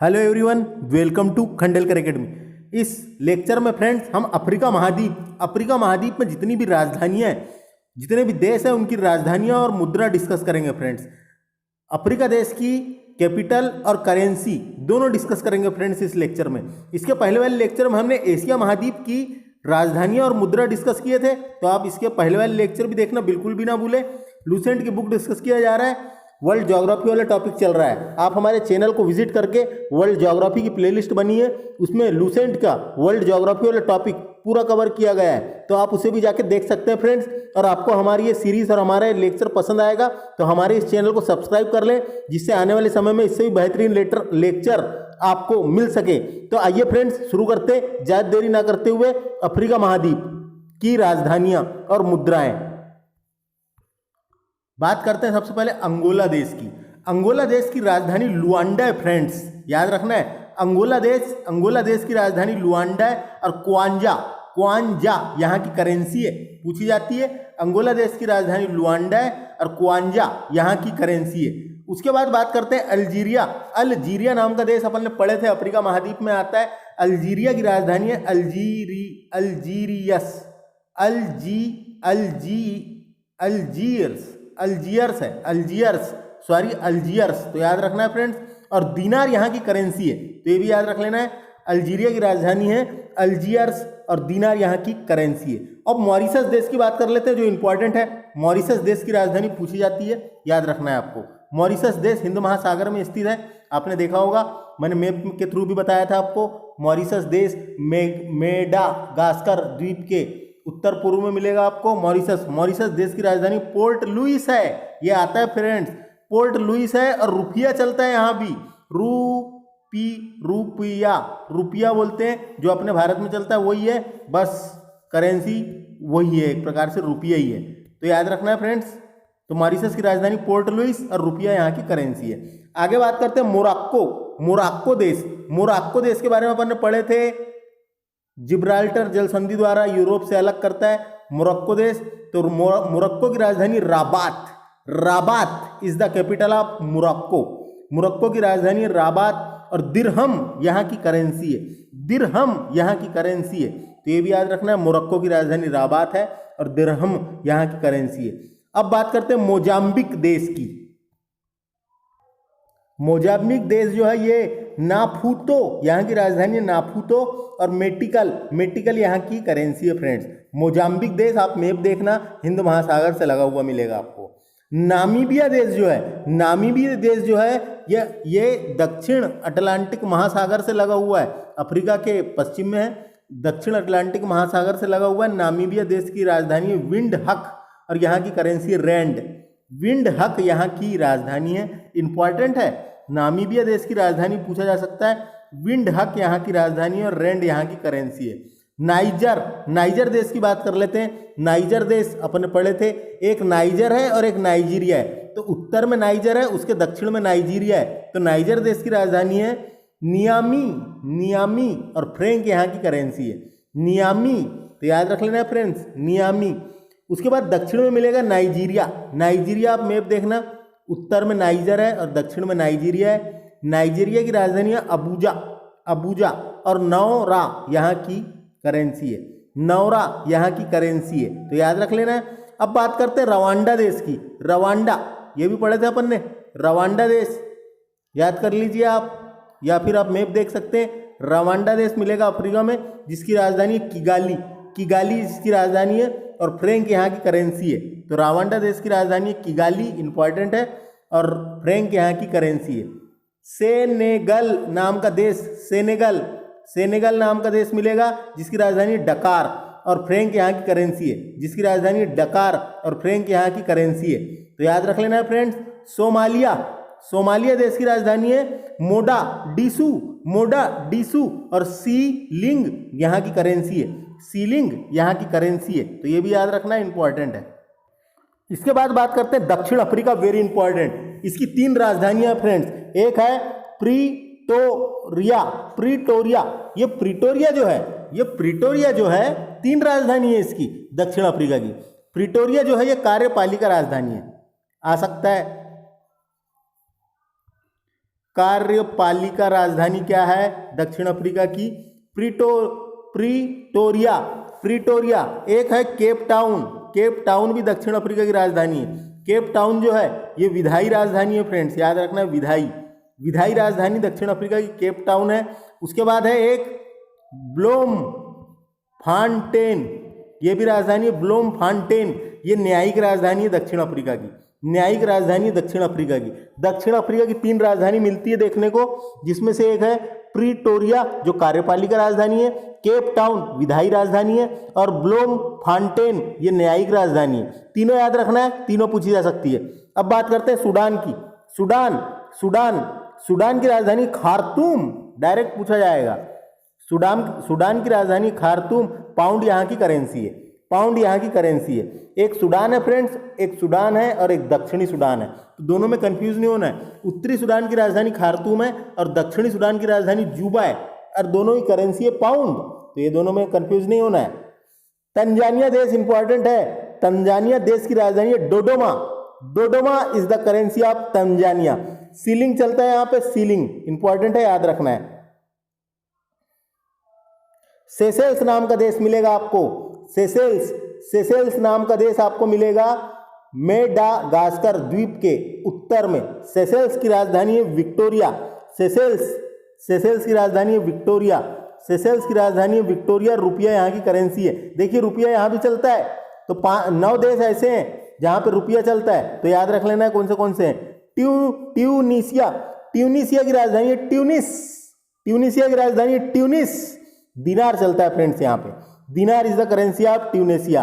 Hello everyone, welcome to Khandelkar academy. इस lecture में friends हम अफ्रीका महाद्वीप में जितनी भी राजधानियां हैं, जितने भी देश हैं, उनकी राजधानियां और मुद्रा डिस्कस करेंगे फ्रेंड्स। अफ्रीका देश की कैपिटल और करेंसी दोनों डिस्कस करेंगे फ्रेंड्स इस लेक्चर में। इसके पहले वाले लेक्चर में हमने एशिया महाद्वीप की राजधानियां और मुद्रा डिस्कस किए थे, तो आप इसके पहले वाले लेक्चर भी देखना बिल्कुल भी ना भूलें। लूसेंट की बुक डिस्कस किया जा रहा है, वर्ल्ड ज्योग्राफी वाला टॉपिक चल रहा है। आप हमारे चैनल को विजिट करके वर्ल्ड ज्योग्राफी की प्लेलिस्ट बनी है, उसमें लूसेंट का वर्ल्ड ज्योग्राफी वाला टॉपिक पूरा कवर किया गया है, तो आप उसे भी जाके देख सकते हैं फ्रेंड्स। और आपको हमारी ये सीरीज और हमारे लेक्चर पसंद आएगा तो हमारे इस चैनल को सब्सक्राइब कर लें, जिससे आने वाले समय में इससे भी बेहतरीन लेक्चर आपको मिल सके। तो आइए फ्रेंड्स शुरू करते, ज्यादा देरी ना करते हुए अफ्रीका महाद्वीप की राजधानियां और मुद्राएं। बात करते हैं सबसे पहले अंगोला देश की। अंगोला देश की राजधानी लुआंडा है फ्रेंड्स, याद रखना है। अंगोला देश की राजधानी लुआंडा है और क्वांजा यहाँ की करेंसी है, पूछी जाती है। अंगोला देश की राजधानी लुआंडा है और क्वांजा यहाँ की करेंसी है। उसके बाद बात करते हैं अल्जीरिया नाम का देश अपन ने पढ़े थे, अफ्रीका महाद्वीप में आता है। अल्जीरिया की राजधानी है अल्जीयर्स, तो याद रखना है फ्रेंड्स। और दिनार यहाँ की करेंसी है, तो ये भी याद रख लेना है। अल्जीरिया की राजधानी है अल्जीयर्स और दिनार यहाँ की करेंसी है। अब मॉरिशस देश की बात कर लेते हैं, जो इंपॉर्टेंट है। मॉरिशस देश की राजधानी पूछी जाती है, याद रखना है आपको। मॉरिशस देश हिंद महासागर में स्थित है, आपने देखा होगा, मैंने मैप के थ्रू भी बताया था आपको। मॉरिशस देश मेडागास्कर द्वीप के उत्तर पूर्व में मिलेगा आपको मॉरिशस देश की राजधानी पोर्ट लुइस है, ये आता है फ्रेंड्स। पोर्ट लुइस है और रुपया चलता है यहाँ भी, रुपया बोलते हैं, जो अपने भारत में चलता है वही है, बस करेंसी वही है, एक प्रकार से रुपया ही है, तो याद रखना है फ्रेंड्स। तो मॉरिशस की राजधानी पोर्ट लुइस और रुपया यहाँ की करेंसी है। आगे बात करते हैं मोरक्को देश के बारे में अपन ने पढ़े थे। जिब्राल्टर जल संधि द्वारा यूरोप से अलग करता है मोरक्को देश। तो मोरक्को की राजधानी Rabat is the capital of Morocco की राजधानी राबात और दिरहम यहाँ की करेंसी है, तो ये भी याद रखना है। मोरक्को की राजधानी राबात है और दिरहम यहाँ की करेंसी है। अब बात करते हैं मोजाम्बिक देश की। मोजाम्बिक देश जो है ये नाफूतो यहाँ की राजधानी है, नाफूतो और मेटिकल यहाँ की करेंसी है फ्रेंड्स। मोजाम्बिक देश आप मैप देखना, हिंद महासागर से लगा हुआ मिलेगा आपको। नामीबिया देश जो है ये दक्षिण अटलांटिक महासागर से लगा हुआ है, अफ्रीका के पश्चिम में है, दक्षिण अटलांटिक महासागर से लगा हुआ है। नामीबिया देश की राजधानी विंड हक और यहाँ की करेंसी रैंड। विंड हक यहाँ की राजधानी है, इंपॉर्टेंट है। नामीबिया देश की राजधानी पूछा जा सकता है, विंड हक यहाँ की राजधानी है और रैंड यहाँ की करेंसी है। नाइजर देश की बात कर लेते हैं। नाइजर देश अपने पढ़े थे, एक नाइजर है और एक नाइजीरिया है, तो उत्तर में नाइजर है, उसके दक्षिण में नाइजीरिया है। तो नाइजर देश की राजधानी है नियामी और फ्रैंक यहाँ की करेंसी है, नियामी, तो याद रख लेना है फ्रेंड्स, नियामी। उसके बाद दक्षिण में मिलेगा नाइजीरिया आप मैप देखना, उत्तर में नाइजर है और दक्षिण में नाइजीरिया है। नाइजीरिया की राजधानी है अबूजा और नौरा यहाँ की करेंसी है, तो याद रख लेना है। अब बात करते हैं रवांडा देश की। रवांडा ये भी पढ़े थे अपन ने, रवांडा देश याद कर लीजिए आप, या फिर आप मैप देख सकते हैं। रवांडा देश मिलेगा अफ्रीका में, जिसकी राजधानी किगाली इसकी राजधानी है और फ्रैंक यहाँ की करेंसी है। तो रवांडा देश की राजधानी किगाली, इंपॉर्टेंट है, और फ्रैंक यहाँ की करेंसी है। सेनेगल नाम का देश मिलेगा, जिसकी राजधानी डकार और फ्रैंक यहाँ की करेंसी है, जिसकी राजधानी डकार और फ्रैंक यहाँ की करेंसी है, तो याद रख लेना है फ्रेंड्स। सोमालिया देश की राजधानी है मोडाडिसू और सीलिंग यहाँ की करेंसी है, तो ये भी याद रखना इंपॉर्टेंट है। इसके बाद बात करते हैं दक्षिण अफ्रीका, वेरी इंपॉर्टेंट। इसकी 3 राजधानियां फ्रेंड्स, एक है प्रीटोरिया। ये प्रीटोरिया जो है 3 राजधानी है इसकी, दक्षिण अफ्रीका की। प्रीटोरिया जो है ये कार्यपालिका राजधानी है, आ सकता है। कार्यपालिका राजधानी क्या है दक्षिण अफ्रीका की? प्रीटोरिया। प्रीटोरिया। एक है केप टाउन। केप टाउन भी दक्षिण अफ्रीका की राजधानी है। केप टाउन जो है ये विधायी राजधानी है फ्रेंड्स, याद रखना है, विधायी राजधानी दक्षिण अफ्रीका की केप टाउन है। उसके बाद है एक ब्लोमफांटेन, ये भी राजधानी है ब्लोमफांटेन, ये न्यायिक राजधानी है दक्षिण अफ्रीका की, न्यायिक राजधानी है दक्षिण अफ्रीका की। दक्षिण अफ्रीका की 3 राजधानी मिलती है देखने को, जिसमें से एक है प्रीटोरिया जो कार्यपालिका राजधानी है, केप टाउन विधायी राजधानी है, और ब्लोमफांटेन ये न्यायिक राजधानी है। तीनों याद रखना है, तीनों पूछी जा सकती है। अब बात करते हैं सूडान की। सूडान की राजधानी खार्तूम, डायरेक्ट पूछा जाएगा। सूडान की राजधानी खार्तूम, पाउंड यहाँ की करेंसी है, पाउंड यहाँ की करेंसी है। एक सूडान है फ्रेंड्स, एक सूडान है और एक दक्षिणी सूडान है, तो दोनों में कंफ्यूज नहीं होना है। उत्तरी सूडान की राजधानी खार्तूम है और दक्षिणी सूडान की राजधानी जूबा है, और दोनों की करेंसी है पाउंड, तो ये दोनों में कंफ्यूज नहीं होना है। तंजानिया देश इंपॉर्टेंट है, तंजानिया देश की राजधानी है Dodoma. Dodoma is the currency of Tanzania. Shilling चलता है यहाँ पे, सीलिंग इंपॉर्टेंट है, याद रखना है। सेशेल्स नाम का देश मिलेगा आपको, सेशेल्स नाम का देश आपको मिलेगा मेडागास्कर द्वीप के उत्तर में। सेशेल्स की राजधानी है विक्टोरिया। सेशेल्स की राजधानी है विक्टोरिया। सेशेल्स की राजधानी है विक्टोरिया। रुपया यहाँ की करेंसी है। देखिए रुपया यहाँ भी चलता है, तो 9 देश ऐसे हैं जहाँ पे रुपया चलता है, तो याद रख लेना है कौन से हैं। ट्यूनीसिया की राजधानी है ट्यूनीसिया की राजधानी है ट्यूनिस। दिनार चलता है फ्रेंड्स यहाँ पे, दिनार is the currency of Tunisia.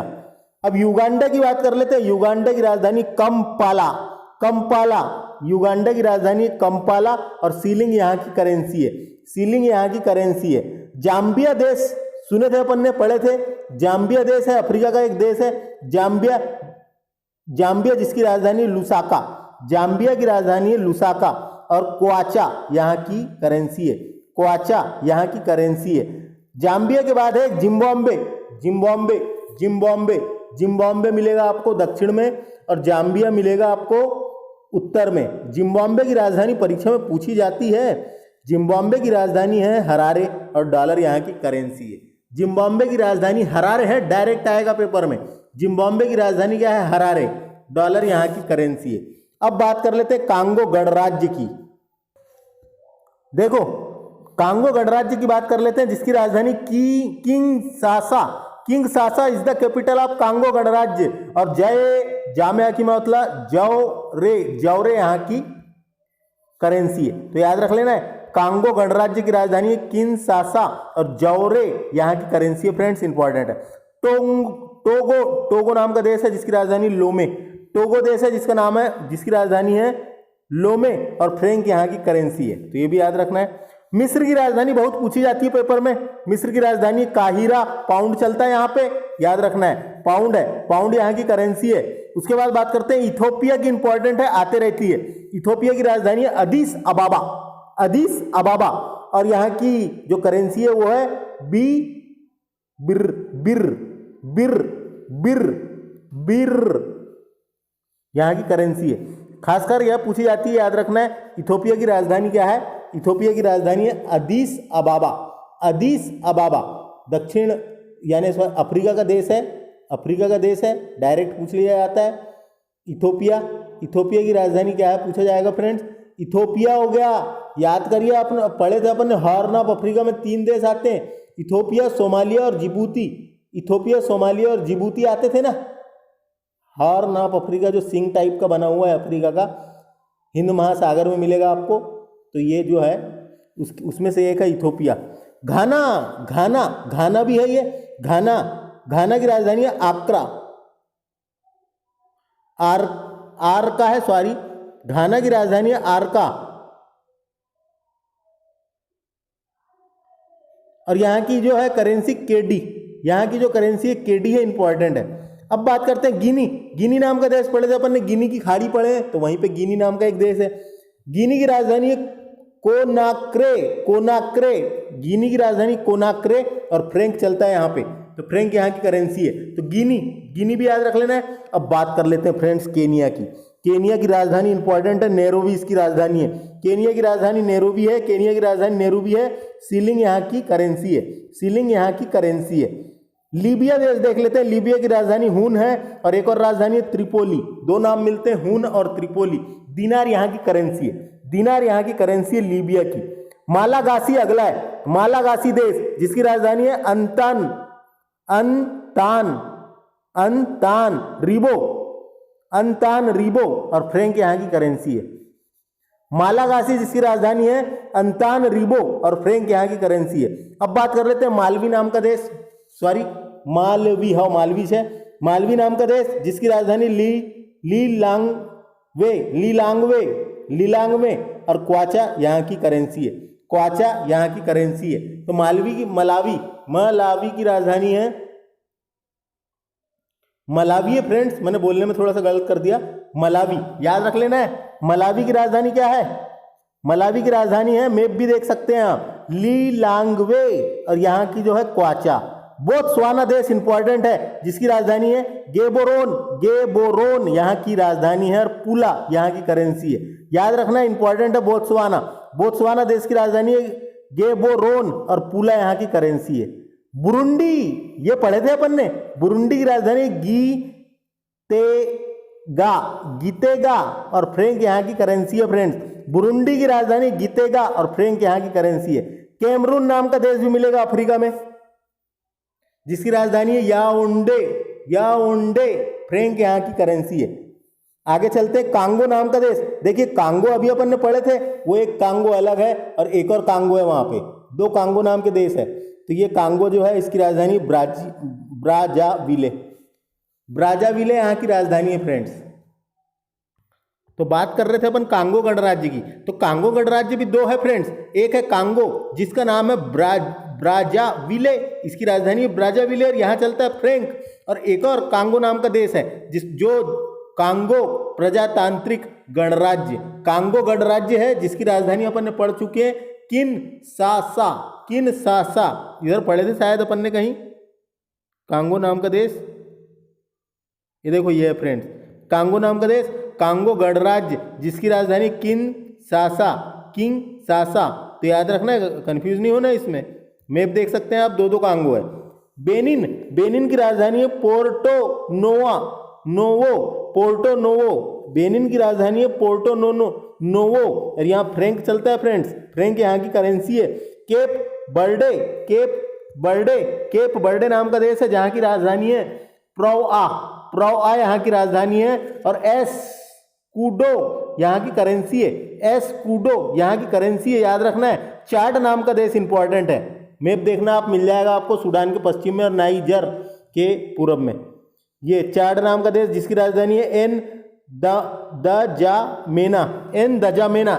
अब युगांडा की बात कर लेते हैं। युगांडा की राजधानी कंपाला, युगांडा की राजधानी कंपाला, और सीलिंग यहाँ की करेंसी है। जाम्बिया देश सुने थे अपन ने, पढ़े थे। जाम्बिया देश है, अफ्रीका का एक देश है जाम्बिया जिसकी राजधानी लुसाका। जाम्बिया की राजधानी है लुसाका, और क्वाचा यहाँ की करेंसी है। जाम्बिया के बाद है जिम्बाब्वे मिलेगा आपको दक्षिण में, और जाम्बिया मिलेगा आपको उत्तर में। जिम्बाब्वे की राजधानी परीक्षा में पूछी जाती है। जिम्बाब्वे की राजधानी है हरारे, और डॉलर यहाँ की करेंसी है। जिम्बाब्वे की राजधानी हरारे है, डायरेक्ट आएगा पेपर में। जिम्बाब्वे की राजधानी क्या है? हरारे, डॉलर यहाँ की करेंसी है। अब बात कर लेते हैं कांगो गणराज्य की। देखो कांगो गणराज्य की बात कर लेते हैं, जिसकी राजधानी Kinshasa is the capital of Congo गणराज्य, और जामिया की मतलब जौरे यहाँ की करेंसी है, तो याद रख लेना है। कांगो गणराज्य की राजधानी है किंगसासा, और जौरे यहाँ की करेंसी है फ्रेंड्स, इंपॉर्टेंट है। टोगो नाम का देश है जिसकी राजधानी लोमे। टोगो देश है जिसकी राजधानी है लोमे, और फ्रैंक यहाँ की करेंसी है, तो ये भी याद रखना है। मिस्र की राजधानी बहुत पूछी जाती है पेपर में। मिस्र की राजधानी काहिरा, पाउंड चलता है यहाँ पे, याद रखना है, पाउंड है, पाउंड यहाँ की करेंसी है। उसके बाद बात करते हैं इथोपिया की, इंपॉर्टेंट है, आते रहती है। इथोपिया की राजधानी है अदीस अबाबा, और यहाँ की जो करेंसी है वो है बिर, यहाँ की करेंसी है। खासकर यह पूछी जाती है, याद रखना है। इथोपिया की राजधानी क्या है? इथोपिया की राजधानी है अदीस अबाबा। दक्षिण यानी अफ्रीका का देश है, डायरेक्ट पूछ लिया जाता है। इथोपिया की राजधानी क्या है पूछा जाएगा फ्रेंड्स। इथोपिया हो गया, याद करिए, अपन पढ़े थे अपन हॉर्न ऑफ अफ्रीका में 3 देश आते हैं, इथोपिया, सोमालिया और जिबूती आते थे ना। हॉर्न ऑफ अफ्रीका जो सिंग टाइप का बना हुआ है अफ्रीका का, हिंद महासागर में मिलेगा आपको, तो ये जो है उसमें से एक है इथोपिया। घाना भी है ये। घाना की राजधानी है आक्रा। आरका है, सॉरी, घाना की राजधानी है आरका, और यहाँ की जो है करेंसी केडी, यहाँ की जो करेंसी है केडी है, इंपॉर्टेंट है। अब बात करते हैं गिनी नाम का देश पढ़े थे अपन ने, गिनी की खाड़ी पढ़े हैं, तो वहीं पे गिनी नाम का एक देश है। गिनी की राजधानी है कोनाक्रे, गिनी की राजधानी कोनाक्रे, और फ्रैंक चलता है यहाँ पे, तो फ्रैंक यहाँ की करेंसी है। तो गिनी भी याद रख लेना है। अब बात कर लेते हैं फ्रेंड्स केनिया की। केनिया की राजधानी इंपॉर्टेंट है, नैरोबी इसकी राजधानी है। केनिया की राजधानी नैरोबी है, केनिया की राजधानी नैरोबी है। सीलिंग यहाँ की करेंसी है, सीलिंग यहाँ की करेंसी है। लीबिया देश देख लेते हैं, लीबिया की राजधानी हून है और एक और राजधानी है त्रिपोली। दो नाम मिलते हैं, हून और त्रिपोली। दीनार यहाँ की करेंसी है, दीनार यहाँ की करेंसी है लीबिया की। मालागासी अगला है, मालागासी देश जिसकी राजधानी है अंतान रिबो, अंतान रिबो और फ्रैंक यहाँ की करेंसी है। मालागासी जिसकी राजधानी है अंतान रिबो और फ्रैंक यहाँ की करेंसी है। अब बात कर लेते हैं मालवी नाम का देश, सॉरी मालवी, हाँ मालवी से, मालवी नाम का देश जिसकी राजधानी लीलांगवे और क्वाचा यहाँ की करेंसी है, क्वाचा यहाँ की करेंसी है। तो मलावी की राजधानी है, मलावी है फ्रेंड्स, मैंने बोलने में थोड़ा सा गलत कर दिया, मलावी याद रख लेना है। मलावी की राजधानी क्या है? मलावी की राजधानी है, मैप भी देख सकते हैं आप, लीलांगवे और यहाँ की जो है क्वाचा। बोत्सवाना देश इंपॉर्टेंट है जिसकी राजधानी है गेबोरोन यहाँ की राजधानी है और पुला यहाँ की करेंसी है। याद रखना इंपॉर्टेंट है बोत्सवाना, बोत्सवाना देश की राजधानी है गेबोरोन और पुला यहाँ की करेंसी है। बुरुंडी, ये पढ़े थे अपन ने, बुरुंडी की राजधानी गीतेगा और फ्रैंक यहाँ की करेंसी है फ्रेंड्स। बुरुंडी की राजधानी गीतेगा और फ्रैंक यहाँ की करेंसी है। कैमरून नाम का देश भी मिलेगा अफ्रीका में जिसकी राजधानी है याओंडे, फ्रैंक यहाँ की करेंसी है। आगे चलते कांगो नाम का देश, देखिए कांगो अभी अपन ने पढ़े थे, वो एक कांगो अलग है और एक और कांगो है, वहां पे दो कांगो नाम के देश है। तो ये कांगो जो है इसकी राजधानी ब्राजाविले यहाँ की राजधानी है फ्रेंड्स। तो बात कर रहे थे अपन कांगो गणराज्य की, तो कांगो गणराज्य भी दो है फ्रेंड्स। एक है कांगो जिसका नाम है ब्राजाविले, इसकी राजधानी है ब्राजाविले और यहाँ चलता है फ्रैंक। और एक और कांगो नाम का देश है जो कांगो प्रजातांत्रिक गणराज्य, कांगो गणराज्य है जिसकी राजधानी अपन ने पढ़ चुके हैं किनशासा, इधर पढ़े थे शायद अपन ने कहीं, कांगो नाम का देश, ये देखो ये है फ्रेंड्स कांगो नाम का देश, कांगो गणराज्य जिसकी राजधानी किनशासा। तो याद रखना है, कंफ्यूज नहीं होना इसमें, मैप देख सकते हैं आप, दो कांगो है। बेनिन की राजधानी है पोर्टो नोवो, बेनिन की राजधानी है पोर्टो नोवो और यहाँ फ्रैंक चलता है फ्रेंड्स, फ्रैंक यहाँ की करेंसी है। केप बर्डे नाम का देश है जहाँ की राजधानी है प्रोआ यहाँ की राजधानी है और एस्कूडो यहाँ की करेंसी है, एस्कूडो यहाँ की करेंसी है, याद रखना है। चाड नाम का देश इंपॉर्टेंट है, मैप देखना आप, मिल जाएगा आपको सूडान के पश्चिम में और नाइजर के पूर्व में। ये चाड नाम का देश जिसकी राजधानी है एन दजामेना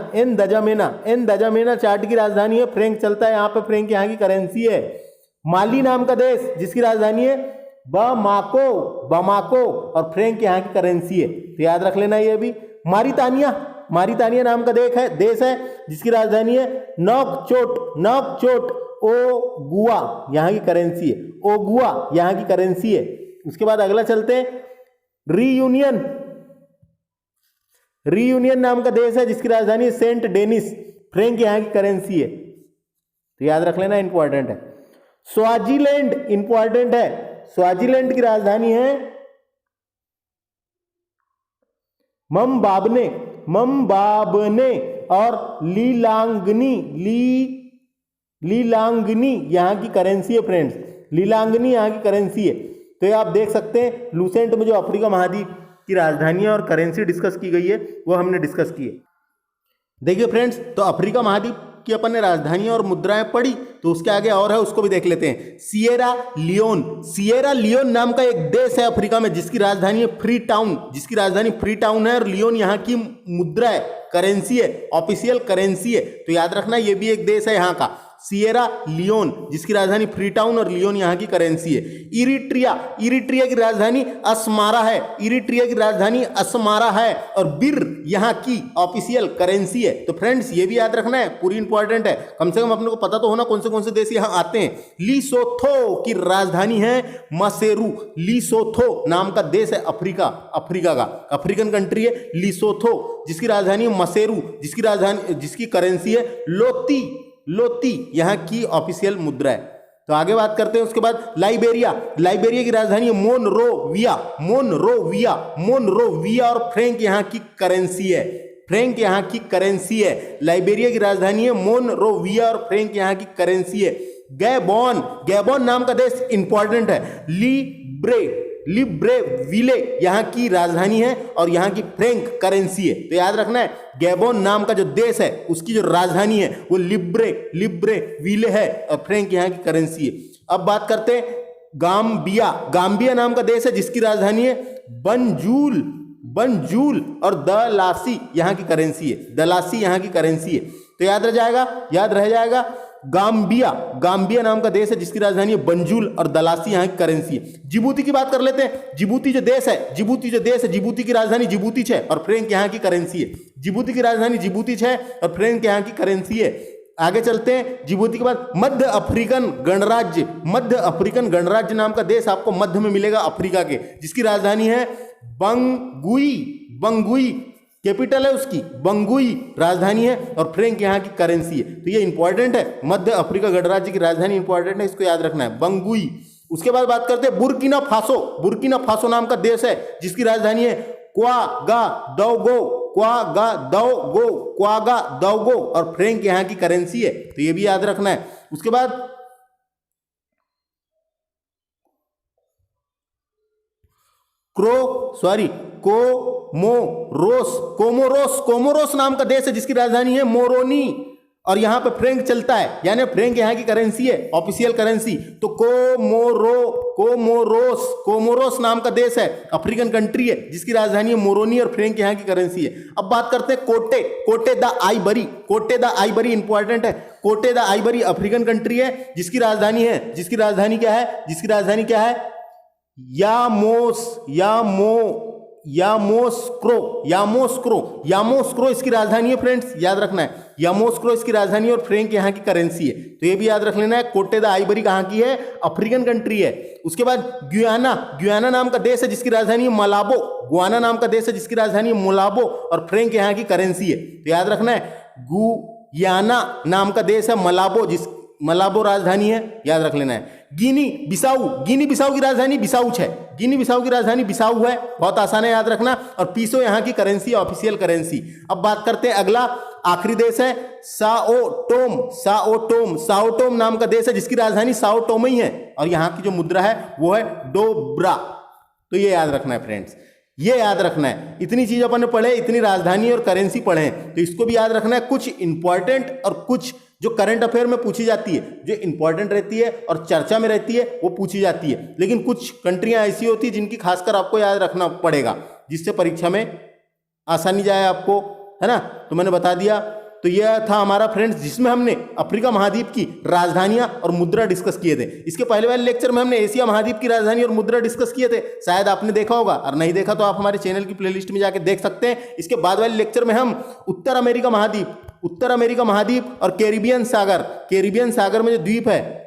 चाड की राजधानी है, फ्रैंक चलता है यहाँ पे, फ्रैंक यहाँ की करेंसी है। माली नाम का देश जिसकी राजधानी है बमाको और फ्रैंक यहाँ की करेंसी है, तो याद रख लेना ये भी। मारितानिया नाम का देश है जिसकी राजधानी है नौकचोट ओगुआ यहाँ की करेंसी है, ओगुआ यहाँ की करेंसी है। उसके बाद अगला चलते हैं रीयूनियन नाम का देश है जिसकी राजधानी है सेंट डेनिस, फ्रैंक यहाँ की करेंसी है, तो याद रख लेना, इंपॉर्टेंट है। स्वाजीलैंड इंपॉर्टेंट है, स्वाजीलैंड की राजधानी है मम्बाबने और लीलांगनी यहाँ की करेंसी है फ्रेंड्स, लीलांगनी यहाँ की करेंसी है। तो ये आप देख सकते हैं लूसेंट में जो अफ्रीका महाद्वीप की राजधानियां और करेंसी डिस्कस की गई है वो हमने डिस्कस की है। देखिए फ्रेंड्स, तो अफ्रीका महाद्वीप की अपन ने राजधानियां और मुद्राएं पढ़ी, तो उसके आगे और है उसको भी देख लेते हैं। सिएरा लियोन नाम का एक देश है अफ्रीका में जिसकी राजधानी है फ्री टाउन है और लियोन यहाँ की मुद्रा है, करेंसी है, ऑफिशियल करेंसी है, तो याद रखना ये भी एक देश है यहाँ का। सिएरा लियोन जिसकी राजधानी फ्रीटाउन और लियोन यहाँ की करेंसी है। इरिट्रिया, इरिट्रिया की राजधानी अस्मारा है, इरिट्रिया की राजधानी अस्मारा है और बिर यहाँ की ऑफिशियल करेंसी है। तो फ्रेंड्स ये भी याद रखना है, पूरी इंपॉर्टेंट है, कम से कम अपने को पता तो होना कौन से देश यहाँ आते हैं। लिसोथो की राजधानी है मसेरू, लिसोथो नाम का देश है अफ्रीका, अफ्रीका का अफ्रीकन कंट्री है लिसोथो, जिसकी राजधानी है मसेरू, जिसकी करेंसी है लोती, लोती यहाँ की ऑफिशियल मुद्रा है। तो आगे बात करते हैं। उसके बाद लाइबेरिया, लाइबेरिया की राजधानी है मोनरोविया, मोनरोविया, मोनरोविया और फ्रैंक यहाँ की करेंसी है, फ्रैंक यहाँ की करेंसी है। लाइबेरिया की राजधानी है मोनरोविया और फ्रैंक यहाँ की करेंसी है। गैबोन, गैबोन नाम का देश इंपॉर्टेंट है, लिब्रेविले यहाँ की राजधानी है और यहाँ की फ्रैंक करेंसी है। तो याद रखना है गैबोन नाम का जो देश है उसकी जो राजधानी है वो लिब्रेविले है और फ्रैंक यहाँ की करेंसी है। अब बात करते हैं गाम्बिया, गाम्बिया नाम का देश है जिसकी राजधानी है बंजूल, बंजूल और दलासी यहाँ की करेंसी है, दलासी यहाँ की करेंसी है। तो याद रह जाएगा, याद रह जाएगा गाम्बिया, गाम्बिया नाम का देश है जिसकी राजधानी है बंजूल और दलासी यहाँ की करेंसी है। जिबूती की बात कर लेते हैं। जिबूती जो देश है, जिबूती जो देश है, जिबूती की राजधानी जिबूती है और फ्रैंक यहाँ की करेंसी है। जिबूती की राजधानी जिबूती है और फ्रैंक यहाँ की करेंसी है। आगे चलते हैं। जिबूती के बाद मध्य अफ्रीकन गणराज्य, मध्य अफ्रीकन गणराज्य नाम का देश आपको मध्य में मिलेगा अफ्रीका के, जिसकी राजधानी है बंगुई, बंगुई कैपिटल है उसकी, बंगुई राजधानी है और फ्रैंक यहाँ की करेंसी है। तो ये इंपॉर्टेंट है, मध्य अफ्रीका गणराज्य की राजधानी इंपॉर्टेंट है, इसको याद रखना है, बंगुई। उसके बाद बात करते हैं बुर्किना फासो, बुर्किना फासो नाम का देश है जिसकी राजधानी है क्वागादौगो, क्वागादौगो, क्वागादौगो और फ्रैंक यहाँ की करेंसी है। तो ये भी याद रखना है। उसके बाद कोमोरोस, कोमोरोस, कोमोरोस नाम का देश है जिसकी राजधानी है मोरोनी और यहां पे फ्रैंक चलता है, यानी फ्रैंक यहां की करेंसी है, ऑफिशियल करेंसी। तो कोमोरोस, कोमोरोस नाम का देश है, अफ्रीकन कंट्री है जिसकी राजधानी है मोरोनी और फ्रैंक यहां की करेंसी है। अब बात करते हैं कोटे, कोटे द आइवरी, कोटे द आइवरी इंपॉर्टेंट है। कोटे द आइवरी अफ्रीकन कंट्री है जिसकी राजधानी है, जिसकी राजधानी क्या है, जिसकी राजधानी क्या है यामोस्क्रो इसकी राजधानी है फ्रेंड्स, याद रखना है, यामोस्क्रो इसकी राजधानी है और फ्रैंक यहाँ की करेंसी है। तो ये भी याद रख लेना है। कोटे द आइवरी कहाँ की है, अफ्रीकन कंट्री है। उसके बाद गुयाना, गुयाना नाम का देश है जिसकी राजधानी है मलाबो, गुयाना नाम का देश है जिसकी राजधानी है मोलाबो और फ्रैंक यहाँ की करेंसी है। तो याद रखना है गुयाना नाम का देश है मलाबो, मलाबो राजधानी है, याद रख लेना है। गिनी बिसाऊ, गिनी बिसाऊ की राजधानी बिसाऊ है, गिनी बिसाऊ की राजधानी बिसाऊ है, बहुत आसान है याद रखना। और पीसो यहाँ की करेंसी, ऑफिशियल करेंसी। अब बात करते हैं अगला, आखिरी देश है Sao Tomé, Sao Tomé, Sao Tomé नाम का देश है जिसकी राजधानी साओ टोम ही है और यहाँ की जो मुद्रा है वो है डोब्रा। तो ये याद रखना है फ्रेंड्स, ये याद रखना है। इतनी चीज अपन ने पढ़े, इतनी राजधानी और करेंसी पढ़े हैं, तो इसको भी याद रखना है। कुछ इंपॉर्टेंट और कुछ जो करंट अफेयर में पूछी जाती है, जो इंपॉर्टेंट रहती है और चर्चा में रहती है वो पूछी जाती है, लेकिन कुछ कंट्रियां ऐसी होती है जिनकी खासकर आपको याद रखना पड़ेगा जिससे परीक्षा में आसानी जाए आपको, है ना। तो मैंने बता दिया। तो यह था हमारा फ्रेंड्स जिसमें हमने अफ्रीका महाद्वीप की राजधानियां और मुद्रा डिस्कस किए थे। इसके पहले वाले लेक्चर में हमने एशिया महाद्वीप की राजधानी और मुद्रा डिस्कस किए थे, शायद आपने देखा होगा, और नहीं देखा तो आप हमारे चैनल की प्लेलिस्ट में जाके देख सकते हैं। इसके बाद वाले लेक्चर में हम उत्तर अमेरिका महाद्वीप, उत्तर अमेरिका महाद्वीप और कैरिबियन सागर, कैरिबियन सागर में जो द्वीप है,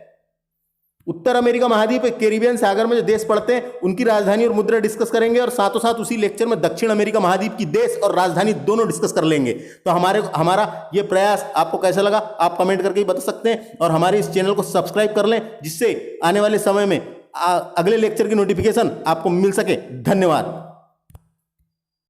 उत्तर अमेरिका महाद्वीप कैरिबियन सागर में जो देश पड़ते हैं उनकी राजधानी और मुद्रा डिस्कस करेंगे, और साथों साथ उसी लेक्चर में दक्षिण अमेरिका महाद्वीप की देश और राजधानी दोनों डिस्कस कर लेंगे। तो हमारा ये प्रयास आपको कैसा लगा आप कमेंट करके ही बता सकते हैं, और हमारे इस चैनल को सब्सक्राइब कर लें जिससे आने वाले समय में अगले लेक्चर की नोटिफिकेशन आपको मिल सके। धन्यवाद।